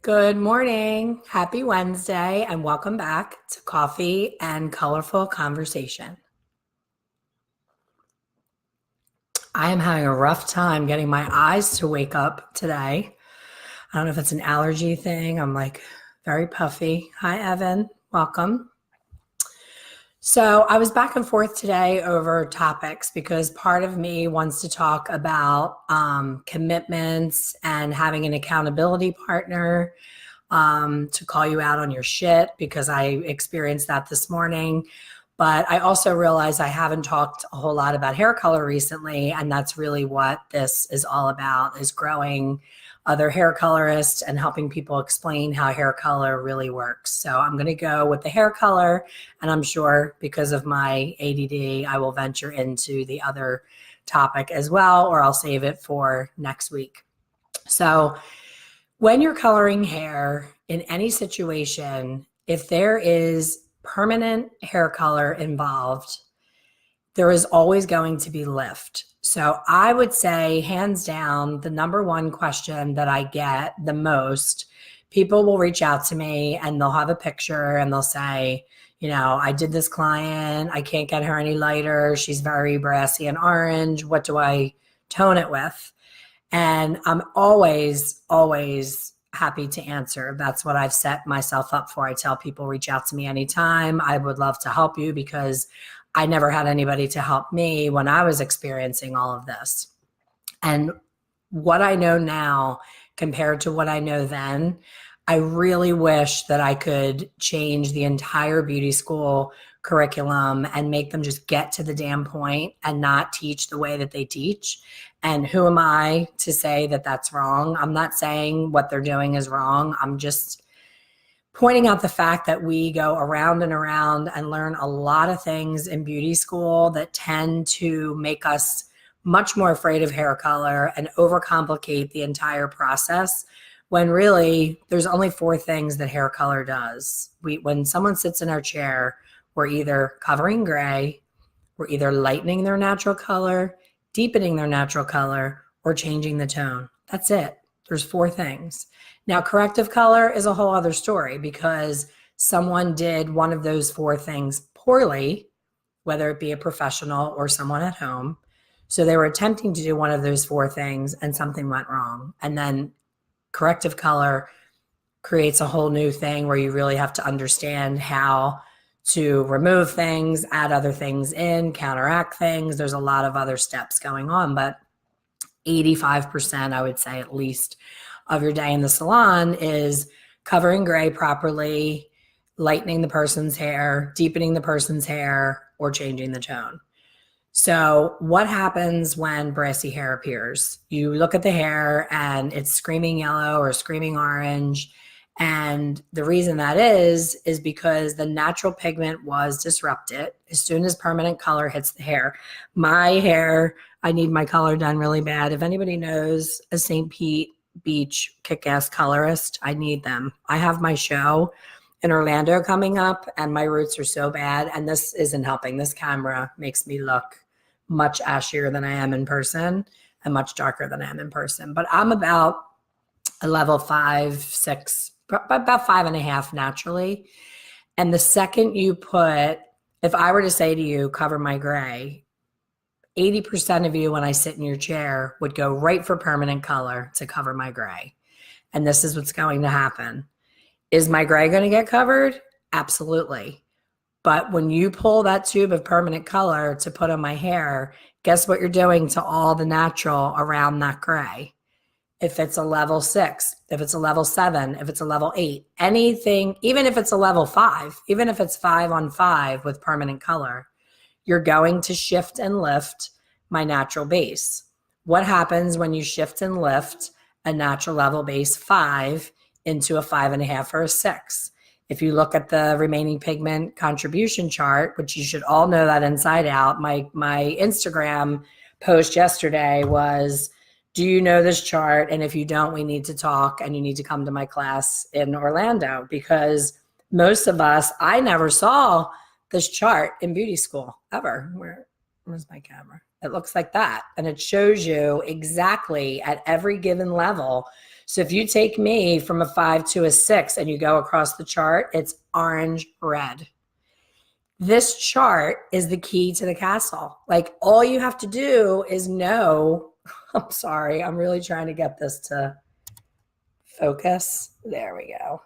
Good morning. Happy Wednesday, and welcome back to Coffee and Colorful Conversation. I am having a rough time getting my eyes to wake up today. I don't know if it's an allergy thing. I'm very puffy. Hi, Evan. Welcome. So I was back and forth today over topics because part of me wants to talk about commitments and having an accountability partner to call you out on your shit because I experienced that this morning. But I also realized I haven't talked a whole lot about hair color recently, and that's really what this is all about, is growing other hair colorists and helping people explain how hair color really works. So I'm going to go with the hair color, and I'm sure because of my ADD, I will venture into the other topic as well, or I'll save it for next week. So when you're coloring hair in any situation, if there is permanent hair color involved, there is always going to be lift. So I would say, hands down, the number one question that I get the most, people will reach out to me and they'll have a picture and they'll say, I did this client, I can't get her any lighter, she's very brassy and orange, what do I tone it with? And I'm always happy to answer. That's what I've set myself up for. I tell people, reach out to me anytime. I would love to help you because I never had anybody to help me when I was experiencing all of this. And what I know now compared to what I know then, I really wish that I could change the entire beauty school curriculum and make them just get to the damn point and not teach the way that they teach. And who am I to say that that's wrong? I'm not saying what they're doing is wrong. I'm just pointing out the fact that we go around and around and learn a lot of things in beauty school that tend to make us much more afraid of hair color and overcomplicate the entire process, when really there's only 4 things that hair color does. When someone sits in our chair, we're either covering gray, we're either lightening their natural color, deepening their natural color, or changing the tone. That's it. There's 4 things. Now, corrective color is a whole other story because someone did one of those 4 things poorly, whether it be a professional or someone at home. So they were attempting to do one of those 4 things and something went wrong. And then corrective color creates a whole new thing where you really have to understand how to remove things, add other things in, counteract things. There's a lot of other steps going on, but 85%, I would say at least, of your day in the salon is covering gray properly, lightening the person's hair, deepening the person's hair, or changing the tone. So what happens when brassy hair appears? You look at the hair and it's screaming yellow or screaming orange. And the reason that is because the natural pigment was disrupted as soon as permanent color hits the hair. My hair, I need my color done really bad. If anybody knows a St. Pete Beach kick-ass colorist, I need them. I have my show in Orlando coming up and my roots are so bad, and this isn't helping. This camera makes me look much ashier than I am in person and much darker than I am in person. But I'm about a level 5, 6, about 5.5 naturally. And the second you put, if I were to say to you, cover my gray, 80% of you, when I sit in your chair, would go right for permanent color to cover my gray. And this is what's going to happen. Is my gray going to get covered? Absolutely. But when you pull that tube of permanent color to put on my hair, guess what you're doing to all the natural around that gray? If it's a level 6, if it's a level 7, if it's a level 8, anything, even if it's a level 5, even if it's 5 on 5 with permanent color, you're going to shift and lift my natural base. What happens when you shift and lift a natural level base 5 into a 5.5 or a 6? If you look at the remaining pigment contribution chart, which you should all know that inside out, my Instagram post yesterday was, do you know this chart? And if you don't, we need to talk and you need to come to my class in Orlando, because most of us, I never saw this chart in beauty school ever. Where's my camera? It looks like that. And it shows you exactly at every given level. So if you take me from a 5 to a 6 and you go across the chart, it's orange, red. This chart is the key to the castle. Like all you have to do is know, I'm sorry, I'm really trying to get this to focus. There we go.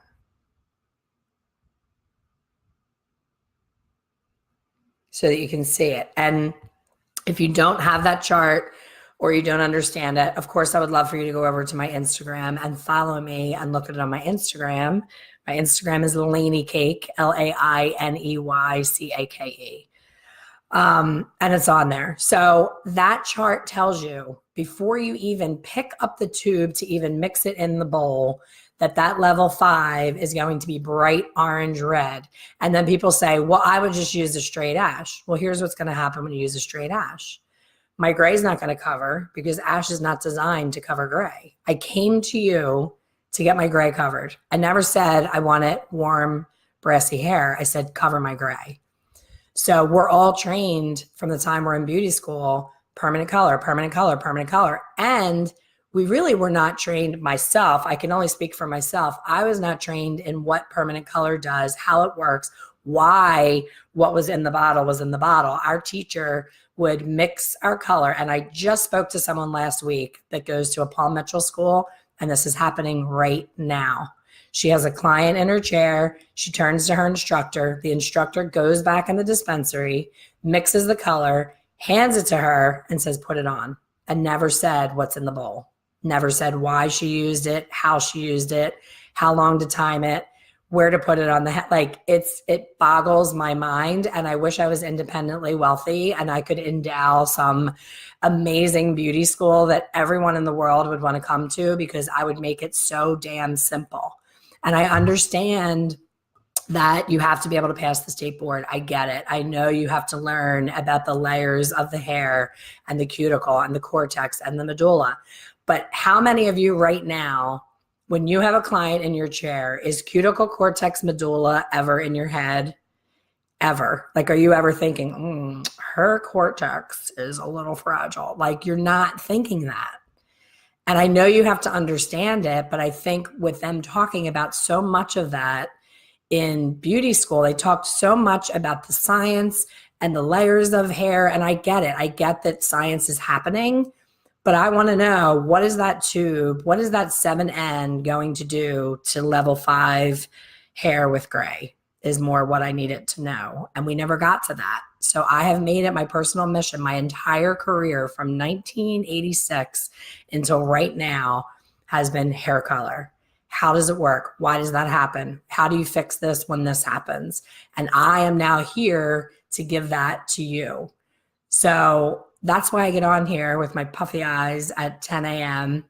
So that you can see it. And if you don't have that chart or you don't understand it, of course, I would love for you to go over to my Instagram and follow me and look at it on my Instagram. My Instagram is Lainey Cake, LAINEYCAKE. And it's on there. So that chart tells you before you even pick up the tube to even mix it in the bowl, that level 5 is going to be bright orange red. And then people say, well, I would just use a straight ash. Well, here's what's going to happen when you use a straight ash. My gray is not going to cover because ash is not designed to cover gray. I came to you to get my gray covered. I never said I want it warm, brassy hair. I said cover my gray. So we're all trained from the time we're in beauty school, permanent color, permanent color, permanent color. And we really were not trained, myself. I can only speak for myself. I was not trained in what permanent color does, how it works, why what was in the bottle was in the bottle. Our teacher would mix our color. And I just spoke to someone last week that goes to a Paul Mitchell school, and this is happening right now. She has a client in her chair. She turns to her instructor. The instructor goes back in the dispensary, mixes the color, hands it to her, and says, put it on. And never said what's in the bowl. Never said why she used it, how she used it, how long to time it, where to put it on the head. Like it boggles my mind. And I wish I was independently wealthy and I could endow some amazing beauty school that everyone in the world would want to come to, because I would make it so damn simple. And I understand that you have to be able to pass the state board. I get it. I know you have to learn about the layers of the hair and the cuticle and the cortex and the medulla. But how many of you right now, when you have a client in your chair, is cuticle, cortex, medulla ever in your head? Ever? Like, are you ever thinking, her cortex is a little fragile? Like, you're not thinking that. And I know you have to understand it, but I think with them talking about so much of that in beauty school, they talked so much about the science and the layers of hair. And I get it. I get that science is happening, but I want to know, what is that tube? What is that 7N going to do to level 5 hair with gray is more what I needed to know. And we never got to that. So I have made it my personal mission, my entire career from 1986 until right now has been hair color. How does it work? Why does that happen? How do you fix this when this happens? And I am now here to give that to you. So that's why I get on here with my puffy eyes at 10 a.m.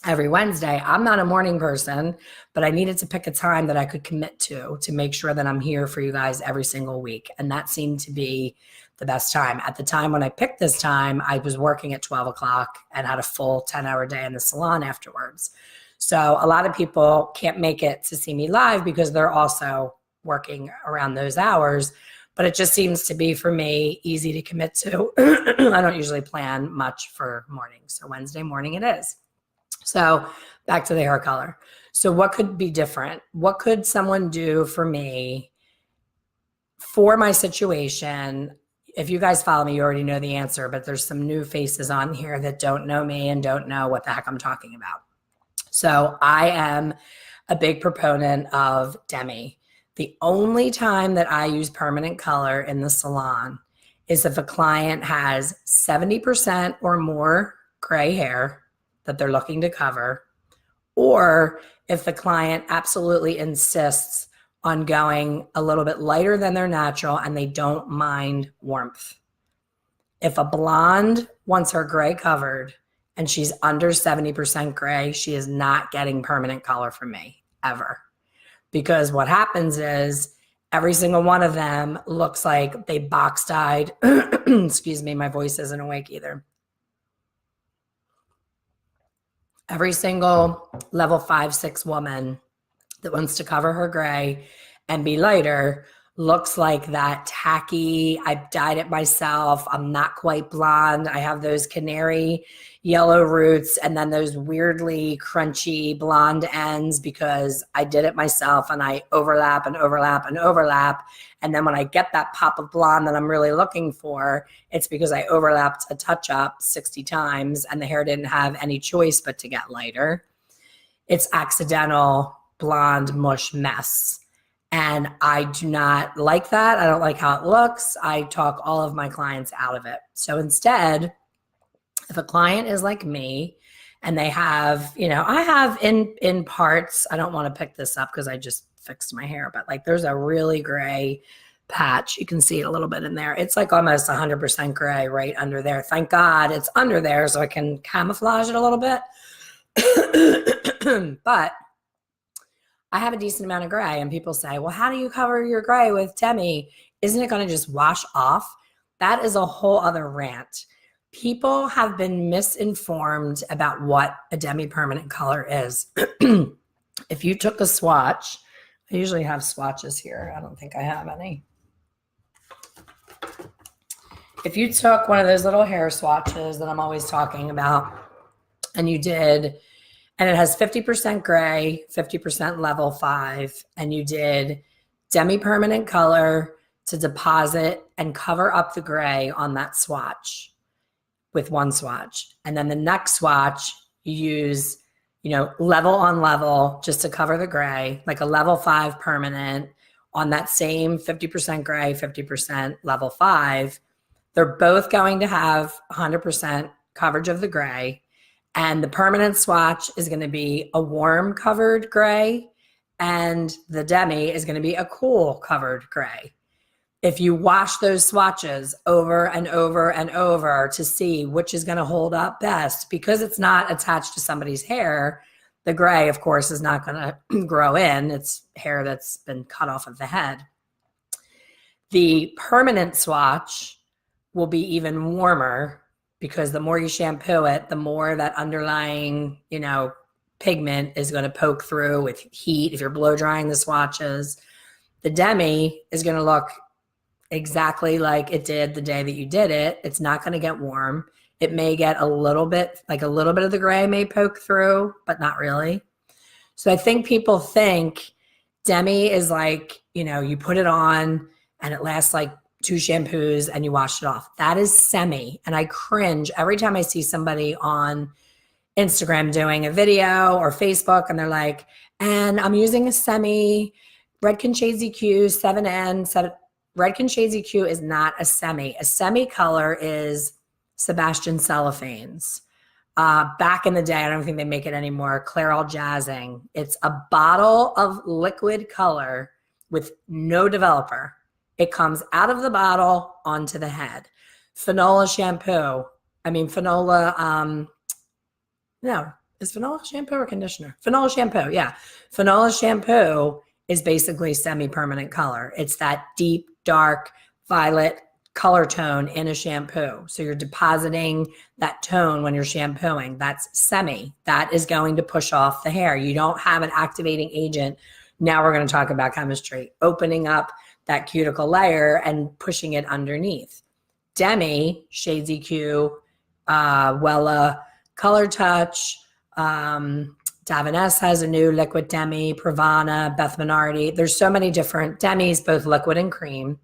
every Wednesday. I'm not a morning person, but I needed to pick a time that I could commit to make sure that I'm here for you guys every single week. And that seemed to be the best time. At the time when I picked this time, I was working at 12 o'clock and had a full 10-hour day in the salon afterwards. So a lot of people can't make it to see me live because they're also working around those hours. But it just seems to be, for me, easy to commit to. I don't usually plan much for mornings. So Wednesday morning it is. So back to the hair color. So what could be different? What could someone do for me for my situation? If you guys follow me, you already know the answer, but there's some new faces on here that don't know me and don't know what the heck I'm talking about. So I am a big proponent of demi. The only time that I use permanent color in the salon is if a client has 70% or more gray hair that they're looking to cover, or if the client absolutely insists on going a little bit lighter than their natural and they don't mind warmth. If a blonde wants her gray covered and she's under 70% gray, she is not getting permanent color from me, ever. Because what happens is every single one of them looks like they box dyed. Excuse me, my voice isn't awake either. Every single level 5, 6 woman that wants to cover her gray and be lighter looks like that tacky, I dyed it myself, I'm not quite blonde, I have those canary yellow roots and then those weirdly crunchy blonde ends because I did it myself and I overlap and overlap and overlap. And then when I get that pop of blonde that I'm really looking for, it's because I overlapped a touch up 60 times and the hair didn't have any choice but to get lighter. It's accidental blonde mush mess. And I do not like that. I don't like how it looks. I talk all of my clients out of it. So instead, if a client is like me and they have, I have in parts, I don't want to pick this up because I just fixed my hair, but like there's a really gray patch. You can see it a little bit in there. It's like almost 100% gray right under there. Thank God it's under there so I can camouflage it a little bit. But I have a decent amount of gray and people say, well, how do you cover your gray with Demi? Isn't it going to just wash off? That is a whole other rant. People have been misinformed about what a demi-permanent color is. If you took a swatch, I usually have swatches here. I don't think I have any. If you took one of those little hair swatches that I'm always talking about and you did, and it has 50% gray, 50% level 5, and you did demi-permanent color to deposit and cover up the gray on that swatch with one swatch. And then the next swatch, you use, level on level just to cover the gray, like a level 5 permanent on that same 50% gray, 50% level 5. They're both going to have 100% coverage of the gray. And the permanent swatch is going to be a warm covered gray, and the demi is going to be a cool covered gray. If you wash those swatches over and over and over to see which is going to hold up best, because it's not attached to somebody's hair, the gray, of course, is not going to grow in. It's hair that's been cut off of the head. The permanent swatch will be even warmer, because the more you shampoo it, the more that underlying, pigment is going to poke through with heat. If you're blow drying the swatches, the demi is going to look exactly like it did the day that you did it. It's not going to get warm. It may get a little bit of the gray may poke through, but not really. So I think people think demi is like, you put it on and it lasts like 2 shampoos and you wash it off. That is semi. And I cringe every time I see somebody on Instagram doing a video or Facebook and they're like, and I'm using a semi Redken Shades EQ 7N. Redken Shades EQ is not a semi. A semi color is Sebastian Cellophane's. Back in the day, I don't think they make it anymore, Clairol Jazzing. It's a bottle of liquid color with no developer. It comes out of the bottle onto the head. Finola Shampoo. Is Finola Shampoo or conditioner? Finola Shampoo, yeah. Finola Shampoo is basically semi-permanent color. It's that deep, dark, violet color tone in a shampoo. So you're depositing that tone when you're shampooing. That's semi. That is going to push off the hair. You don't have an activating agent. Now we're going to talk about chemistry. Opening up that cuticle layer and pushing it underneath. Demi, Shades EQ, Wella, Color Touch, Davines has a new liquid demi, Pravana, Beth Minardi. There's so many different demis, both liquid and cream,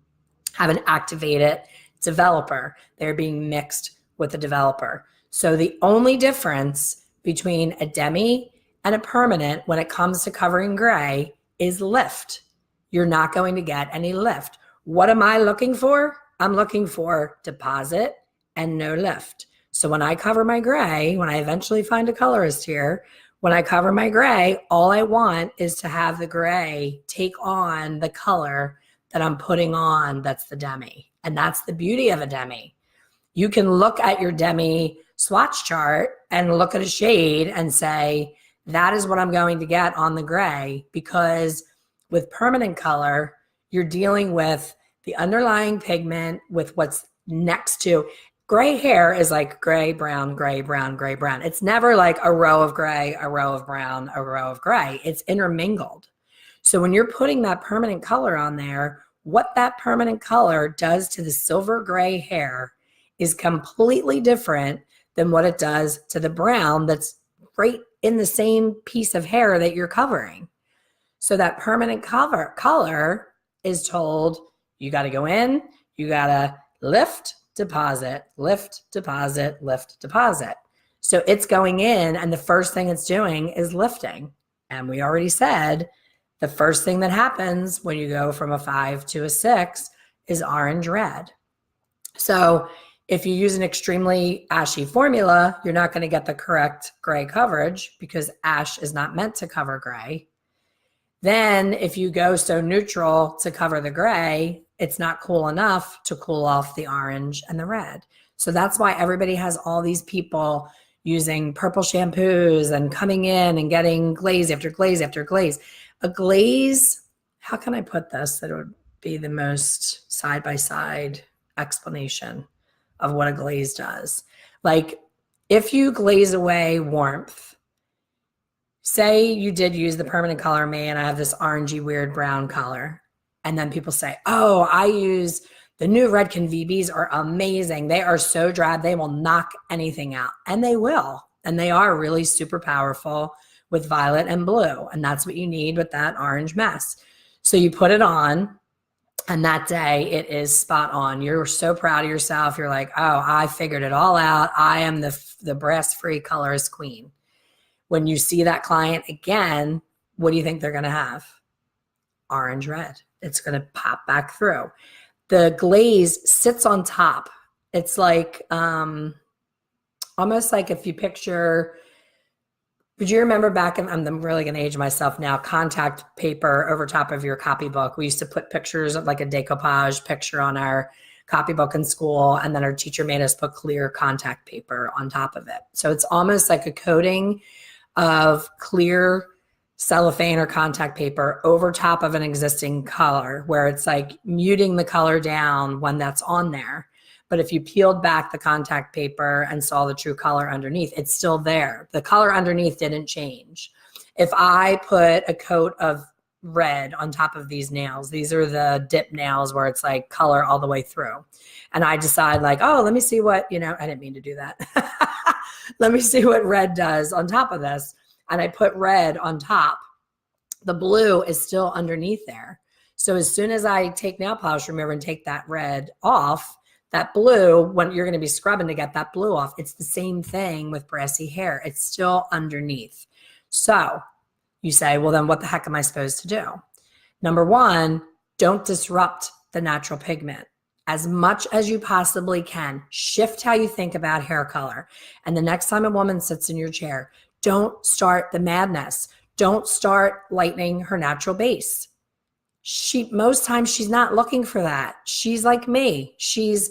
have an activated developer. They're being mixed with the developer. So the only difference between a demi and a permanent when it comes to covering gray is lift. You're not going to get any lift. What am I looking for? I'm looking for deposit and no lift. So when I cover my gray, when I eventually find a colorist here, when I cover my gray, all I want is to have the gray take on the color that I'm putting on. That's the demi. And that's the beauty of a demi. You can look at your demi swatch chart and look at a shade and say, that is what I'm going to get on the gray, because with permanent color, you're dealing with the underlying pigment with what's next to. Gray hair is like gray, brown, gray, brown, gray, brown. It's never like a row of gray, a row of brown, a row of gray. It's intermingled. So when you're putting that permanent color on there, what that permanent color does to the silver gray hair is completely different than what it does to the brown that's right in the same piece of hair that you're covering. So that permanent color is told, you got to go in, you got to lift, deposit, lift, deposit, lift, deposit. So it's going in, and the first thing it's doing is lifting. And we already said the first thing that happens when you go from a 5 to a 6 is orange red. So if you use an extremely ashy formula, you're not going to get the correct gray coverage because ash is not meant to cover gray. Then if you go so neutral to cover the gray, it's not cool enough to cool off the orange and the red. So that's why everybody has all these people using purple shampoos and coming in and getting glaze after glaze after glaze. A glaze, how can I put this that it would be the most side-by-side explanation of what a glaze does? Like if you glaze away warmth, say you did use the permanent color me and I have this orangey weird brown color, and then people say, oh, I use the new Redken VBs are amazing. They are so drab, they will knock anything out. And they will. And they are really super powerful with violet and blue. And that's what you need with that orange mess. So you put it on, and that day it is spot on. You're so proud of yourself. You're like, oh, I figured it all out. I am the brass-free colorist queen. When you see that client again, what do you think they're going to have? Orange red. It's going to pop back through. The glaze sits on top. It's like almost like if you picture, would you remember back in, I'm really going to age myself now, contact paper over top of your copybook. We used to put pictures of like a decoupage picture on our copybook in school, and then our teacher made us put clear contact paper on top of it. So it's almost like a coating of clear cellophane or contact paper over top of an existing color, where it's like muting the color down when that's on there. But if you peeled back the contact paper and saw the true color underneath, it's still there. The color underneath didn't change. If I put a coat of red on top of these nails, these are the dip nails where it's like color all the way through, and I decide like, oh, let me see what, I didn't mean to do that. Let me see what red does on top of this. And I put red on top, the blue is still underneath there. So as soon as I take nail polish remover and take that red off, that blue, when you're going to be scrubbing to get that blue off, it's the same thing with brassy hair. It's still underneath. So you say, well, then what the heck am I supposed to do? Number one, don't disrupt the natural pigment. As much as you possibly can, shift how you think about hair color. And the next time a woman sits in your chair, don't start the madness. Don't start lightening her natural base. Most times she's not looking for that. She's like me. She's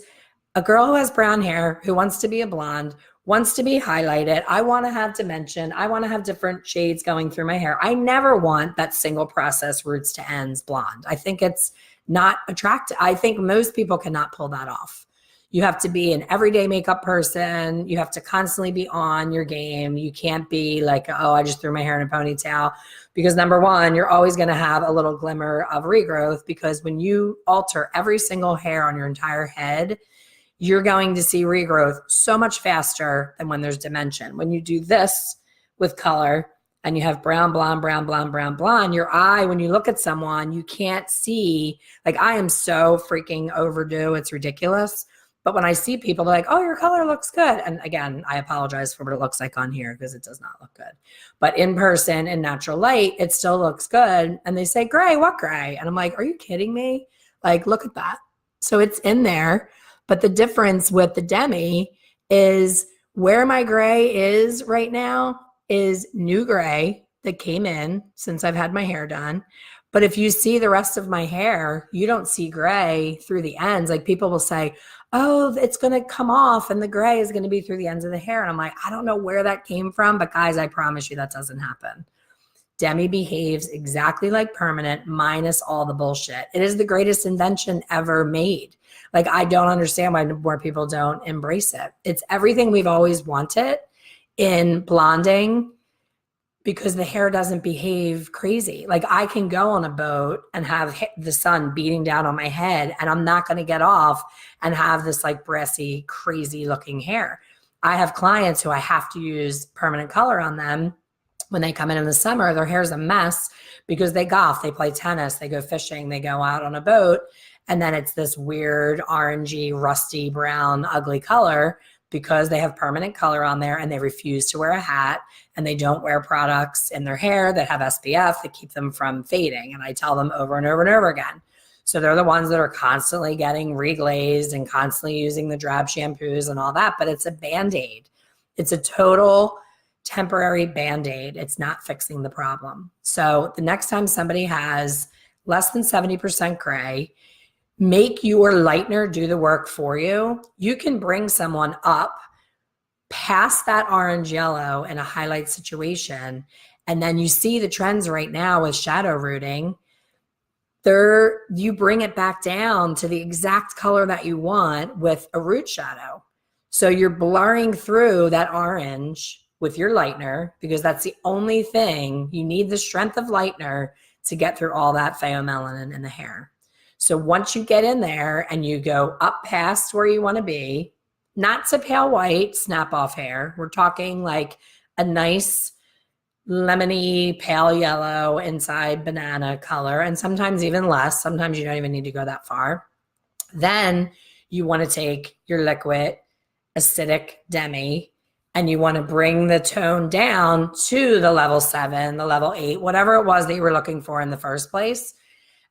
a girl who has brown hair, who wants to be a blonde, wants to be highlighted. I want to have dimension. I want to have different shades going through my hair. I never want that single process roots to ends blonde. I think it's not attractive. I think most people cannot pull that off. You have to be an everyday makeup person. You have to constantly be on your game. You can't be like, oh, I just threw my hair in a ponytail. Because number one, you're always going to have a little glimmer of regrowth, because when you alter every single hair on your entire head, you're going to see regrowth so much faster than when there's dimension. When you do this with color and you have brown, blonde, brown, blonde, brown, blonde, your eye, when you look at someone, you can't see. Like, I am so freaking overdue. It's ridiculous. But when I see people, they're like, oh, your color looks good. And again, I apologize for what it looks like on here because it does not look good. But in person, in natural light, it still looks good. And they say, gray, what gray? And I'm like, are you kidding me? Like, look at that. So it's in there. But the difference with the demi is where my gray is right now is new gray that came in since I've had my hair done. But if you see the rest of my hair, you don't see gray through the ends. Like, people will say, oh, it's going to come off and the gray is going to be through the ends of the hair. And I'm like, I don't know where that came from, but guys, I promise you that doesn't happen. Demi behaves exactly like permanent minus all the bullshit. It is the greatest invention ever made. Like, I don't understand why more people don't embrace it. It's everything we've always wanted in blonding, because the hair doesn't behave crazy. Like I can go on a boat and have the sun beating down on my head and I'm not going to get off and have this like brassy, crazy looking hair. I have clients who I have to use permanent color on them when they come in the summer. Their hair's a mess because they golf, they play tennis, they go fishing, they go out on a boat. And then it's this weird, orangey, rusty, brown, ugly color because they have permanent color on there and they refuse to wear a hat and they don't wear products in their hair that have SPF that keep them from fading. And I tell them over and over and over again. So they're the ones that are constantly getting reglazed and constantly using the drab shampoos and all that, but it's a Band-Aid. It's a total temporary Band-Aid. It's not fixing the problem. So the next time somebody has less than 70% gray, make your lightener do the work for you. You can bring someone up past that orange yellow in a highlight situation. And then you see the trends right now with shadow rooting. You bring it back down to the exact color that you want with a root shadow. So you're blurring through that orange with your lightener because that's the only thing. You need the strength of lightener to get through all that pheomelanin in the hair. So once you get in there and you go up past where you want to be, not to pale white snap off hair. We're talking like a nice lemony pale yellow inside banana color, and sometimes even less. Sometimes you don't even need to go that far. Then you want to take your liquid acidic demi and you want to bring the tone down to the level 7, the level 8, whatever it was that you were looking for in the first place.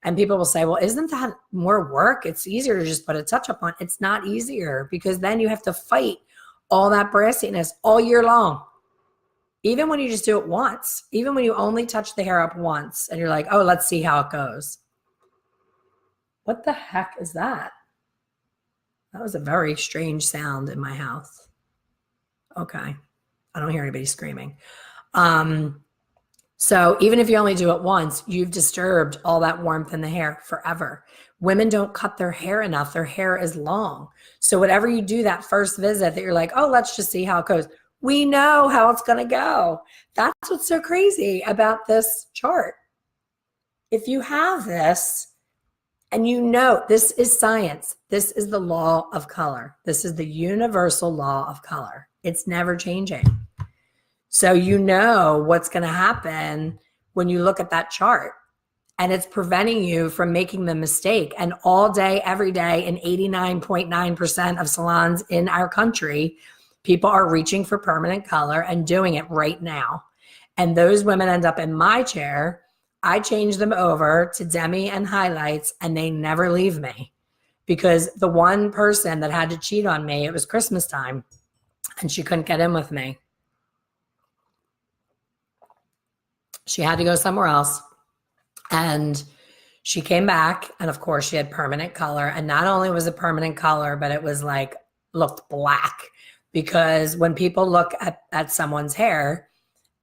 And people will say, well, isn't that more work? It's easier to just put a touch up on. It's not easier because then you have to fight all that brassiness all year long. Even when you just do it once, even when you only touch the hair up once and you're like, oh, let's see how it goes. What the heck is that? That was a very strange sound in my house. Okay. I don't hear anybody screaming. So even if you only do it once, you've disturbed all that warmth in the hair forever. Women don't cut their hair enough. Their hair is long. So whatever you do that first visit that you're like, oh, let's just see how it goes. We know how it's going to go. That's what's so crazy about this chart. If you have this and you know this is science, this is the law of color. This is the universal law of color. It's never changing. So you know what's going to happen when you look at that chart, and it's preventing you from making the mistake. And all day, every day, in 89.9% of salons in our country, people are reaching for permanent color and doing it right now. And those women end up in my chair. I change them over to demi and highlights, and they never leave me because the one person that had to cheat on me, it was Christmas time, and she couldn't get in with me. She had to go somewhere else. And she came back, and of course she had permanent color. And not only was it permanent color, but it was like, looked black. Because when people look at someone's hair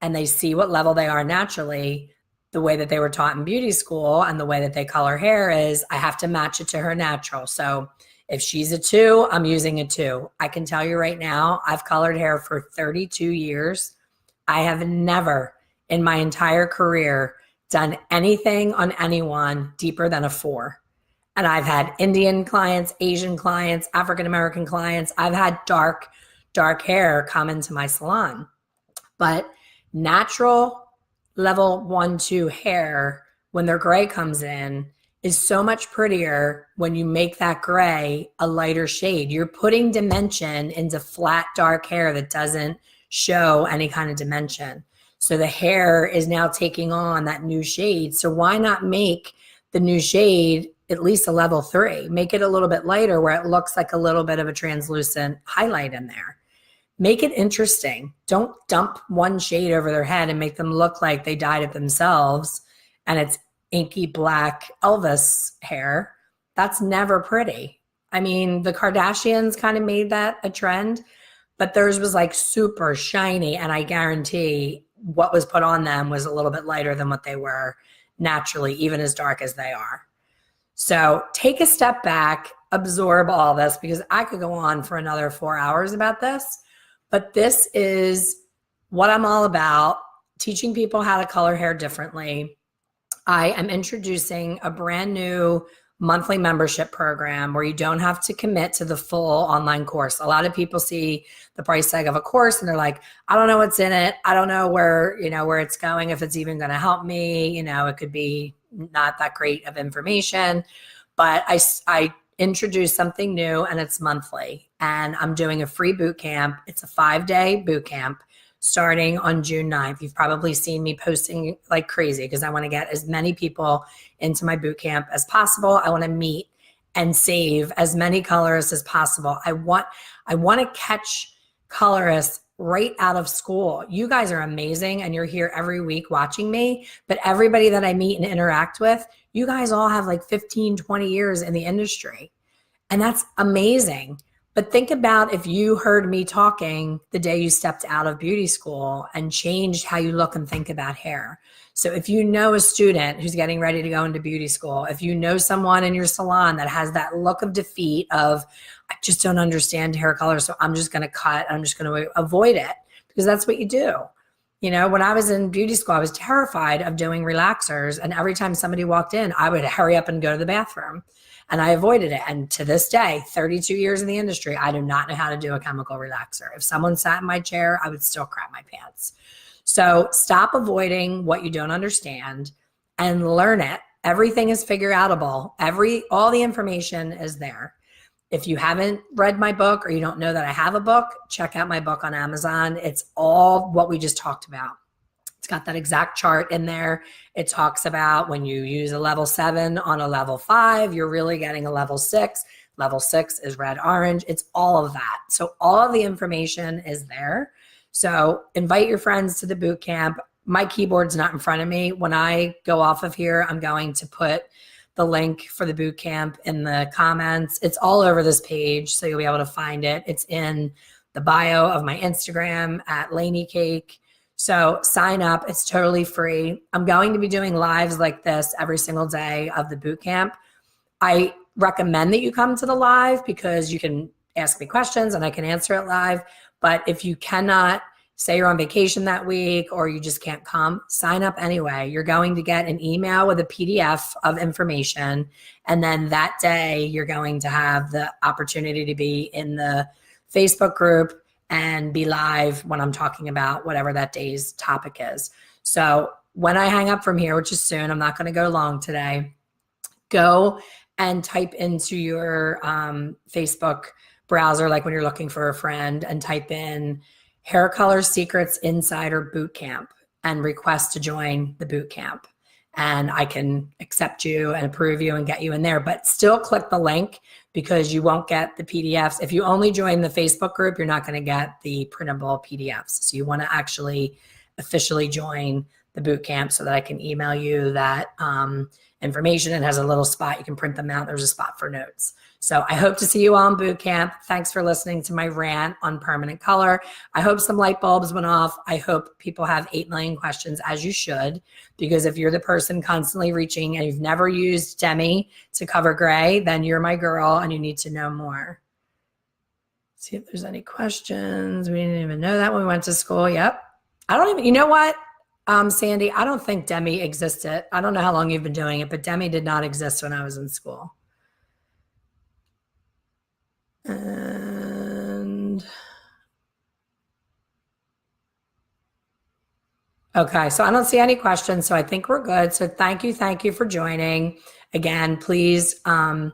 and they see what level they are naturally, the way that they were taught in beauty school and the way that they color hair is, I have to match it to her natural. So if she's a 2, I'm using a 2. I can tell you right now, I've colored hair for 32 years. I have never in my entire career done anything on anyone deeper than a 4. And I've had Indian clients, Asian clients, African-American clients. I've had dark hair come into my salon. But natural level 1, 2 hair, when their gray comes in, is so much prettier when you make that gray a lighter shade. You're putting dimension into flat, dark hair that doesn't show any kind of dimension. So the hair is now taking on that new shade. So why not make the new shade at least a level 3? Make it a little bit lighter where it looks like a little bit of a translucent highlight in there. Make it interesting. Don't dump one shade over their head and make them look like they dyed it themselves and it's inky black Elvis hair. That's never pretty. I mean, the Kardashians kind of made that a trend, but theirs was like super shiny, and I guarantee what was put on them was a little bit lighter than what they were naturally, even as dark as they are. So take a step back, absorb all this, because I could go on for another 4 hours about this, but this is what I'm all about. teaching people how to color hair differently. I am introducing a brand new monthly membership program where you don't have to commit to the full online course. A lot of people see the price tag of a course and they're like, I don't know what's in it. I don't know where it's going, if it's even going to help me. It could be not that great of information, but I introduced something new and it's monthly, and I'm doing a free boot camp. It's a 5-day boot camp starting on June 9th. You've probably seen me posting like crazy because I want to get as many people into my boot camp as possible. I want to meet and save as many colorists as possible. I want to catch colorists right out of school. You guys are amazing and you're here every week watching me, but everybody that I meet and interact with, you guys all have like 15, 20 years in the industry. And that's amazing. But think about if you heard me talking the day you stepped out of beauty school and changed how you look and think about hair. So if you know a student who's getting ready to go into beauty school, if you know someone in your salon that has that look of defeat of, I just don't understand hair color, so I'm just going to cut, I'm just going to avoid it, because that's what you do. When I was in beauty school, I was terrified of doing relaxers. And every time somebody walked in, I would hurry up and go to the bathroom. And I avoided it. And to this day, 32 years in the industry, I do not know how to do a chemical relaxer. If someone sat in my chair, I would still crap my pants. So stop avoiding what you don't understand and learn it. Everything is figure outable. All the information is there. If you haven't read my book or you don't know that I have a book, check out my book on Amazon. It's all what we just talked about. It's got that exact chart in there. It talks about when you use a level 7 on a level 5, you're really getting a level 6. Level 6 is red, orange. It's all of that. So all of the information is there. So invite your friends to the boot camp. My keyboard's not in front of me. When I go off of here, I'm going to put the link for the boot camp in the comments. It's all over this page, so you'll be able to find it. It's in the bio of my Instagram at Lainey Cake. So sign up. It's totally free. I'm going to be doing lives like this every single day of the boot camp. I recommend that you come to the live because you can ask me questions and I can answer it live. But if you cannot, say you're on vacation that week or you just can't come, sign up anyway. You're going to get an email with a PDF of information. And then that day you're going to have the opportunity to be in the Facebook group and be live when I'm talking about whatever that day's topic is. So when I hang up from here, which is soon, I'm not going to go long today, go and type into your Facebook browser, like when you're looking for a friend, and type in Hair Color Secrets Insider Boot Camp and request to join the boot camp. And I can accept you and approve you and get you in there, but still click the link because you won't get the PDFs. If you only join the Facebook group, you're not going to get the printable PDFs. So you want to actually officially join the boot camp so that I can email you that information. It has a little spot. You can print them out. There's a spot for notes. So I hope to see you all in boot camp. Thanks for listening to my rant on permanent color. I hope some light bulbs went off. I hope people have 8 million questions, as you should, because if you're the person constantly reaching and you've never used Demi to cover gray, then you're my girl and you need to know more. See if there's any questions. We didn't even know that when we went to school. Yep. I don't even, you know what, Sandy, I don't think Demi existed. I don't know how long you've been doing it, but Demi did not exist when I was in school. And okay, so I don't see any questions, so I think we're good. So thank you for joining. Again, please come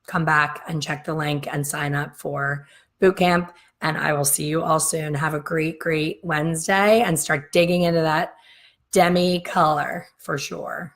back and check the link and sign up for boot camp, and I will see you all soon. Have a great Wednesday and start digging into that Demi color for sure.